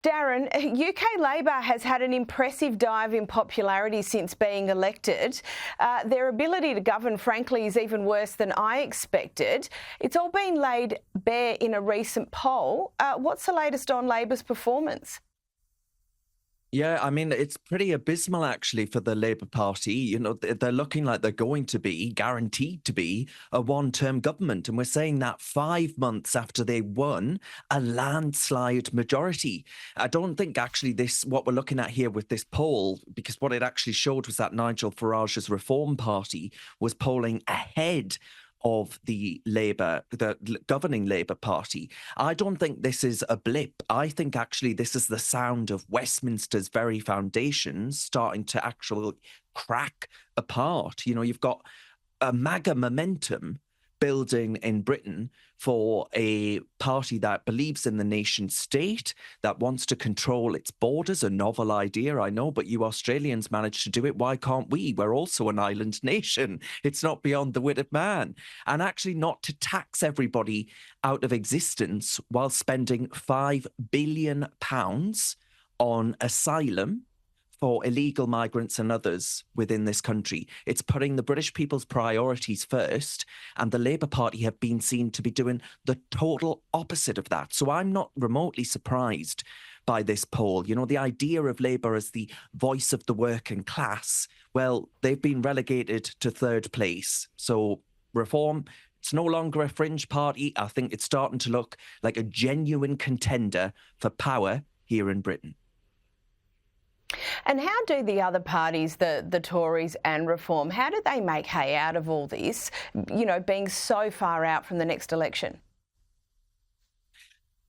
Darren, UK Labor has had an impressive dive in popularity since being elected. Their ability to govern, frankly, is even worse than I expected. It's all been laid bare in a recent poll. What's the latest on Labor's performance? Yeah, I mean, it's pretty abysmal actually for the Labour Party. You know, they're looking like they're going to be, guaranteed to be, a one-term government. And we're saying that 5 months after they won a landslide majority. I don't think actually what we're looking at here with this poll, because what it actually showed was that Nigel Farage's Reform Party was polling ahead of the governing Labour Party. I don't think this is a blip. I think actually this is the sound of Westminster's very foundations starting to actually crack apart. You know, you've got a MAGA momentum building in Britain for a party that believes in the nation state, that wants to control its borders. A novel idea, I know, but you Australians managed to do it. Why can't we? We're also an island nation. It's not beyond the wit of man. And actually not to tax everybody out of existence while spending £5 billion on asylum for illegal migrants and others within this country. It's putting the British people's priorities first, and the Labour Party have been seen to be doing the total opposite of that. So I'm not remotely surprised by this poll. You know, the idea of Labour as the voice of the working class, well, they've been relegated to third place. So Reform, it's no longer a fringe party. I think it's starting to look like a genuine contender for power here in Britain. And how do the other parties, the Tories and Reform, how do they make hay out of all this, you know, being so far out from the next election?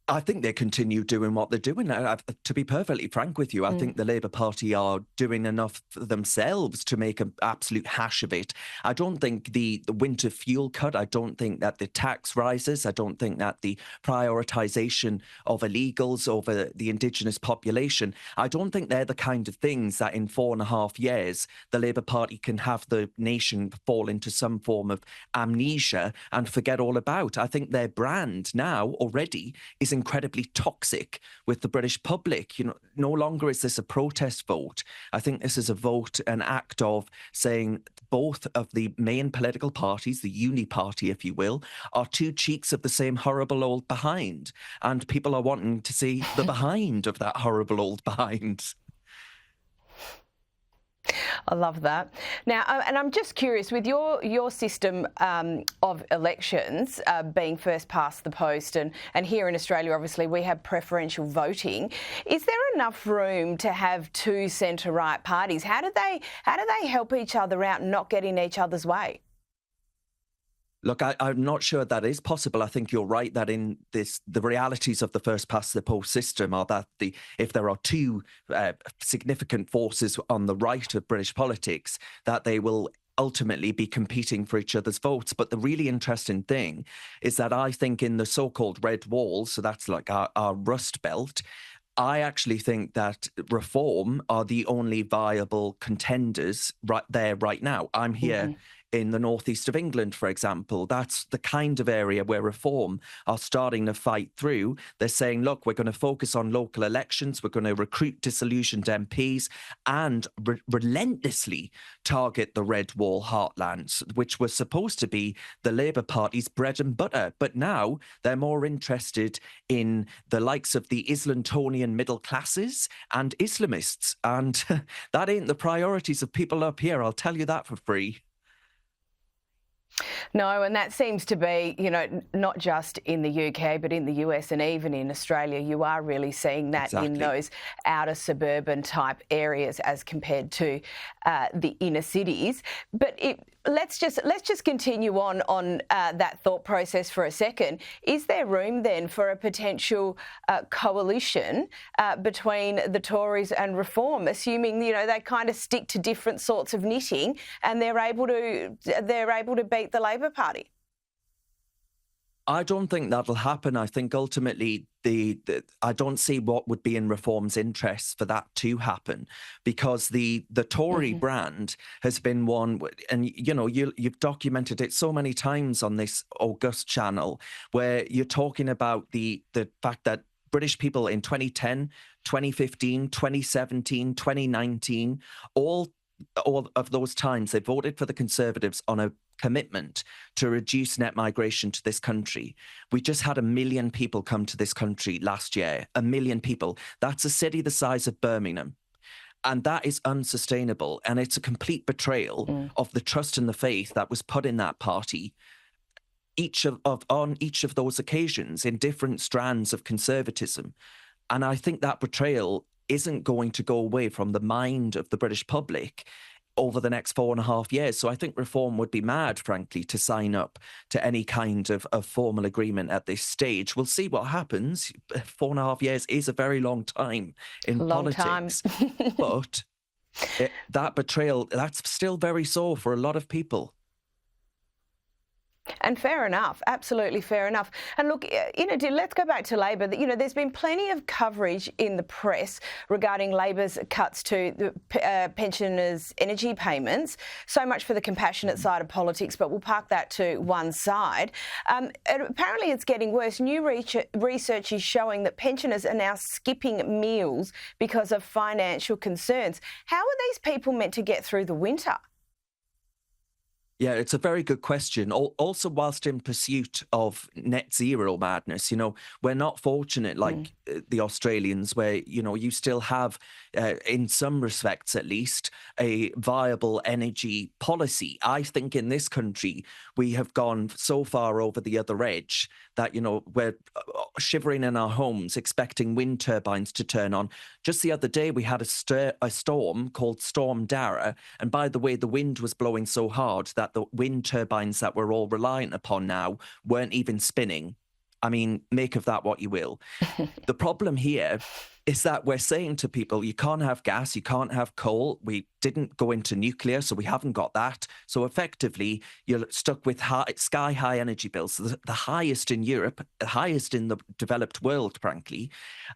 I think they continue doing what they're doing. To be perfectly frank with you, I think the Labour Party are doing enough for themselves to make an absolute hash of it. I don't think the winter fuel cut, I don't think that the tax rises, I don't think that the prioritisation of illegals over the Indigenous population, I don't think they're the kind of things that in 4.5 years the Labour Party can have the nation fall into some form of amnesia and forget all about. I think their brand now already is incredibly toxic with the British public. You know, no longer is this a protest vote. I think this is a vote, an act of saying both of the main political parties, the uni party, if you will, are two cheeks of the same horrible old behind. And people are wanting to see the behind of that horrible old behind. I love that. Now, and I'm just curious, with your system of elections being first past the post, and here in Australia, obviously, we have preferential voting. Is there enough room to have two centre-right parties? How do they help each other out and not get in each other's way? Look, I'm not sure that is possible. I think you're right that in the realities of the first past the post system are that if there are two significant forces on the right of British politics, that they will ultimately be competing for each other's votes. But the really interesting thing is that I think in the so-called red wall, so that's like our rust belt, I actually think that Reform are the only viable contenders right there right now. I'm here in the northeast of England, for example. That's the kind of area where Reform are starting to fight through. They're saying, look, we're going to focus on local elections. We're going to recruit disillusioned MPs and relentlessly target the red wall heartlands, which were supposed to be the Labour Party's bread and butter. But now they're more interested in the likes of the Islingtonian middle classes and Islamists. And that ain't the priorities of people up here. I'll tell you that for free. No, and that seems to be, you know, not just in the UK, but in the US and even in Australia, you are really seeing that in those outer suburban type areas as compared to the inner cities. But let's just continue on that thought process for a second. Is there room then for a potential coalition between the Tories and Reform, assuming, you know, they kind of stick to different sorts of knitting and they're able to beat the Labor Party? I don't think that'll happen. I think ultimately I don't see what would be in Reform's interests for that to happen, because the Tory brand has been one, and you know, you've documented it so many times on this august channel, where you're talking about the fact that British people in 2010 2015, 2017, 2019, all of those times they voted for the Conservatives on a commitment to reduce net migration to this country. We just had 1 million people come to this country last year. 1 million people. That's a city the size of Birmingham. And that is unsustainable. And it's a complete betrayal of the trust and the faith that was put in that party on each of those occasions in different strands of conservatism. And I think that betrayal isn't going to go away from the mind of the British public over the next 4.5 years. So I think Reform would be mad, frankly, to sign up to any kind of formal agreement at this stage. We'll see what happens. 4.5 years is a very long time in politics. But that betrayal, that's still very sore for a lot of people. And fair enough, absolutely fair enough. And look, let's go back to Labor. There's been plenty of coverage in the press regarding Labor's cuts to the pensioners' energy payments. So much for the compassionate side of politics, but we'll park that to one side. And apparently it's getting worse. New research is showing that pensioners are now skipping meals because of financial concerns. How are these people meant to get through the winter? Yeah, it's a very good question. Also, whilst in pursuit of net zero madness, we're not fortunate like the Australians where, you still have, in some respects at least, a viable energy policy. I think in this country, we have gone so far over the other edge that, we're shivering in our homes, expecting wind turbines to turn on. Just the other day, we had a storm called Storm Dara. And by the way, the wind was blowing so hard that the wind turbines that we're all reliant upon now weren't even spinning. I mean, make of that what you will. The problem here is that we're saying to people, you can't have gas, you can't have coal. We didn't go into nuclear, so we haven't got that. So effectively, you're stuck with sky-high energy bills, the highest in Europe, the highest in the developed world, frankly.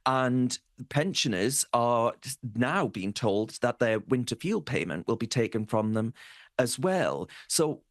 And pensioners are now being told that their winter fuel payment will be taken from them as well. So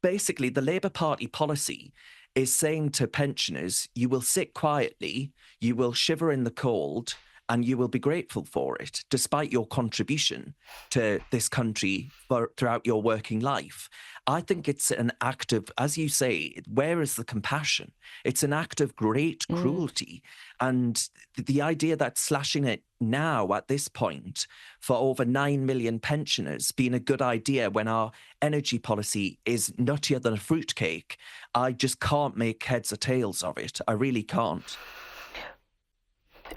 basically, the Labour Party policy is saying to pensioners, you will sit quietly, you will shiver in the cold, and you will be grateful for it, despite your contribution to this country throughout your working life. I think it's an act of, as you say, where is the compassion? It's an act of great cruelty. And the idea that slashing it now at this point for over 9 million pensioners being a good idea when our energy policy is nuttier than a fruitcake, I just can't make heads or tails of it. I really can't.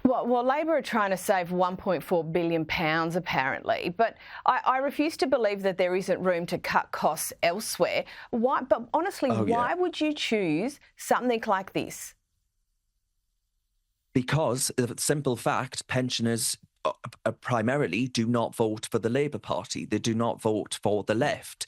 Well, Labor are trying to save £1.4 billion, apparently, but I refuse to believe that there isn't room to cut costs elsewhere. Why? But honestly, why would you choose something like this? Because of the simple fact, pensioners primarily do not vote for the Labour Party. They do not vote for the left,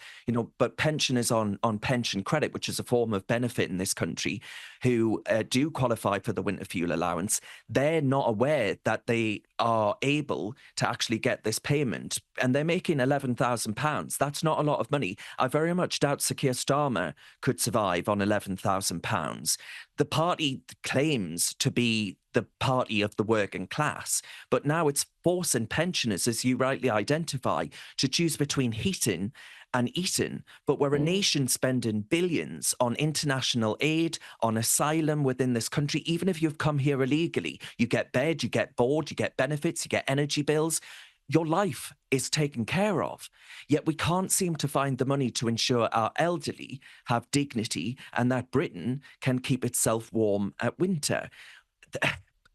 but pensioners on pension credit, which is a form of benefit in this country, who do qualify for the winter fuel allowance, they're not aware that they are able to actually get this payment. And they're making £11,000. That's not a lot of money. I very much doubt Sir Keir Starmer could survive on £11,000. The party claims to be the party of the working class, but now it's forcing pensioners, as you rightly identify, to choose between heating and eating. But we're a nation spending billions on international aid, on asylum within this country. Even if you've come here illegally, you get bed, you get board, you get benefits, you get energy bills. Your life is taken care of. Yet we can't seem to find the money to ensure our elderly have dignity and that Britain can keep itself warm at winter.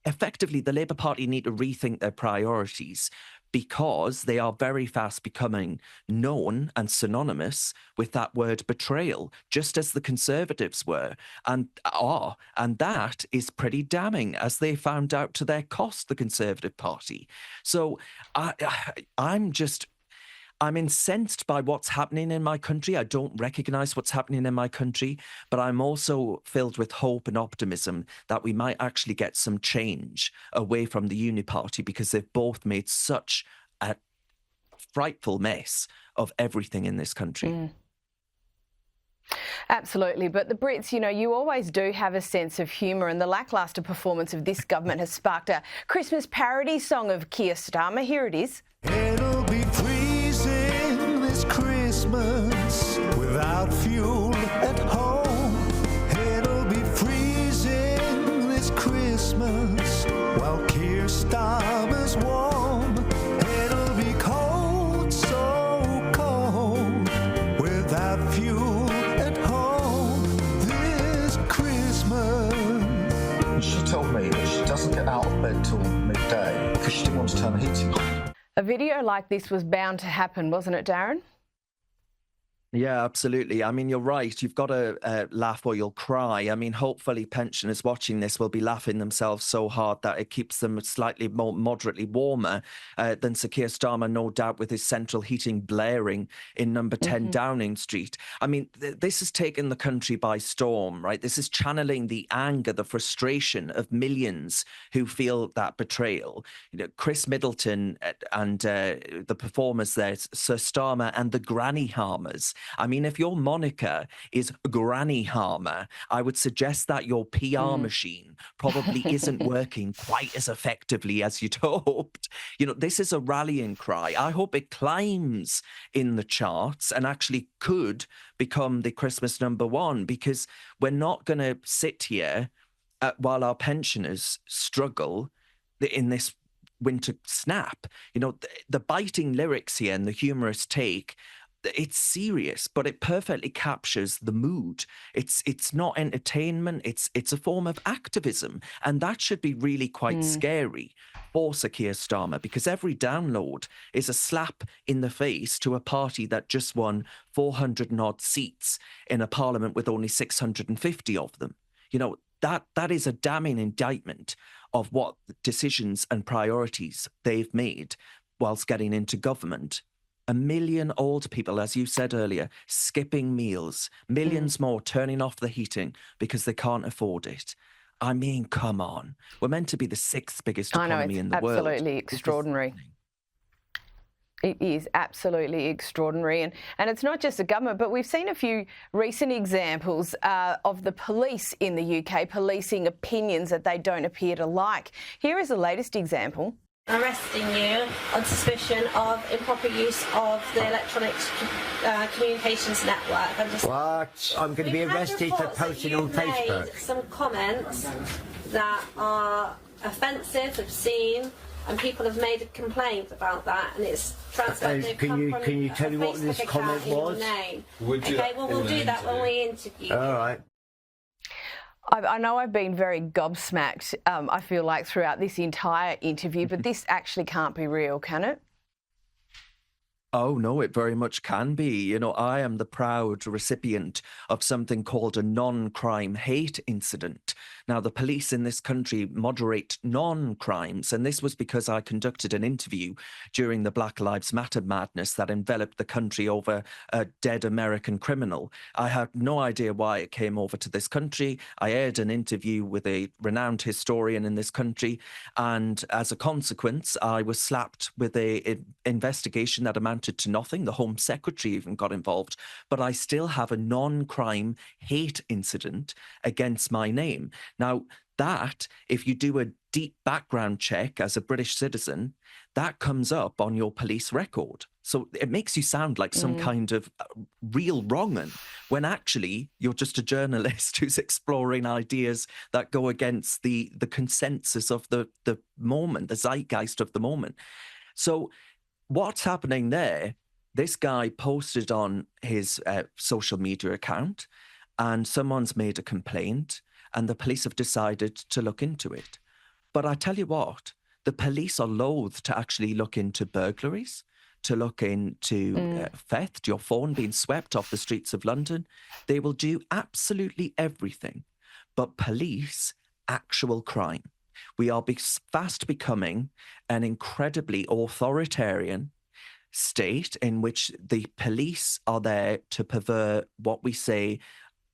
Effectively, the Labour Party need to rethink their priorities because they are very fast becoming known and synonymous with that word betrayal, just as the Conservatives were and are. And that is pretty damning, as they found out to their cost, the Conservative Party. So I'm incensed by what's happening in my country. I don't recognise what's happening in my country, but I'm also filled with hope and optimism that we might actually get some change away from the Uni Party, because they've both made such a frightful mess of everything in this country. Absolutely. But the Brits, you know, you always do have a sense of humour, and the lacklustre performance of this government has sparked a Christmas parody song of Keir Starmer. Here it is. It'll be freezing this Christmas without fuel at home. It'll be freezing this Christmas while Keir Starmer's warm. It'll be cold, so cold, without fuel at home this Christmas. She told me that she doesn't get out of bed till midday because she didn't want to turn the heating on. A video like this was bound to happen, wasn't it, Darren? Yeah, absolutely. I mean, you're right. You've got to laugh or you'll cry. I mean, hopefully pensioners watching this will be laughing themselves so hard that it keeps them slightly more moderately warmer than Sir Keir Starmer, no doubt, with his central heating blaring in number 10 Downing Street. I mean, this has taken the country by storm, right? This is channeling the anger, the frustration of millions who feel that betrayal. You know, Chris Middleton and the performers there, Sir Starmer and the Granny Harmers. I mean, if your moniker is Granny Harmer, I would suggest that your PR machine probably isn't working quite as effectively as you'd hoped. You know, this is a rallying cry. I hope it climbs in the charts and actually could become the Christmas #1, because we're not going to sit here while our pensioners struggle in this winter snap. You know, the biting lyrics here and the humorous take, it's serious, but it perfectly captures the mood. It's not entertainment, it's a form of activism. And that should be really quite scary for Sir Keir Starmer, because every download is a slap in the face to a party that just won 400 and odd seats in a parliament with only 650 of them. You know, that is a damning indictment of what decisions and priorities they've made whilst getting into government. 1 million old people, as you said earlier, skipping meals, millions more turning off the heating because they can't afford it. I mean, come on. We're meant to be the 6th biggest economy in the world. Absolutely extraordinary. It is absolutely extraordinary. And it's not just the government, but we've seen a few recent examples of the police in the UK policing opinions that they don't appear to like. Here is the latest example. Arresting you on suspicion of improper use of the electronic communications network. What? I'm going to be arrested for posting on Facebook. Made some comments that are offensive, obscene, and people have made a complaint about that, and it's transferred. Can you tell me what this comment was? Okay, well, we'll do that when we interview you. All right. I know I've been very gobsmacked, I feel like, throughout this entire interview, but this actually can't be real, can it? Oh, no, it very much can be. You know, I am the proud recipient of something called a non-crime hate incident. Now, the police in this country moderate non-crimes, and this was because I conducted an interview during the Black Lives Matter madness that enveloped the country over a dead American criminal. I had no idea why it came over to this country. I aired an interview with a renowned historian in this country, and as a consequence, I was slapped with an investigation that amounted to nothing. The Home Secretary even got involved, but I still have a non-crime hate incident against my name. Now, that, if you do a deep background check as a British citizen, that comes up on your police record. So it makes you sound like some kind of real wrong'un, when actually you're just a journalist who's exploring ideas that go against the consensus of the moment, the zeitgeist of the moment. So what's happening there? This guy posted on his social media account, and someone's made a complaint, and the police have decided to look into it. But I tell you what, the police are loath to actually look into burglaries, to look into theft, your phone being swept off the streets of London. They will do absolutely everything but police actual crime. We are fast becoming an incredibly authoritarian state in which the police are there to pervert what we say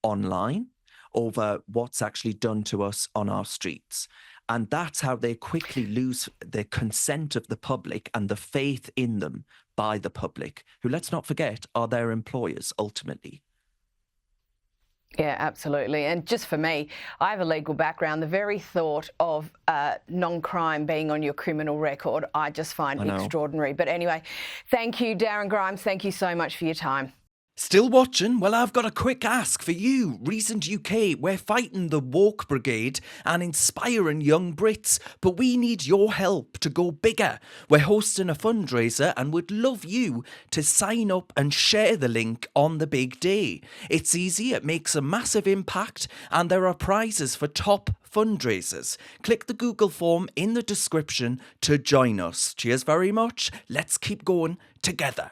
online over what's actually done to us on our streets. And that's how they quickly lose the consent of the public and the faith in them by the public, who, let's not forget, are their employers ultimately. Yeah, absolutely. And just for me, I have a legal background. The very thought of non-crime being on your criminal record, I just find extraordinary. But anyway, thank you, Darren Grimes. Thank you so much for your time. Still watching? Well, I've got a quick ask for you. Recent UK, we're fighting the woke brigade and inspiring young Brits, but we need your help to go bigger. We're hosting a fundraiser and would love you to sign up and share the link on the big day. It's easy, it makes a massive impact, and there are prizes for top fundraisers. Click the Google form in the description to join us. Cheers very much. Let's keep going together.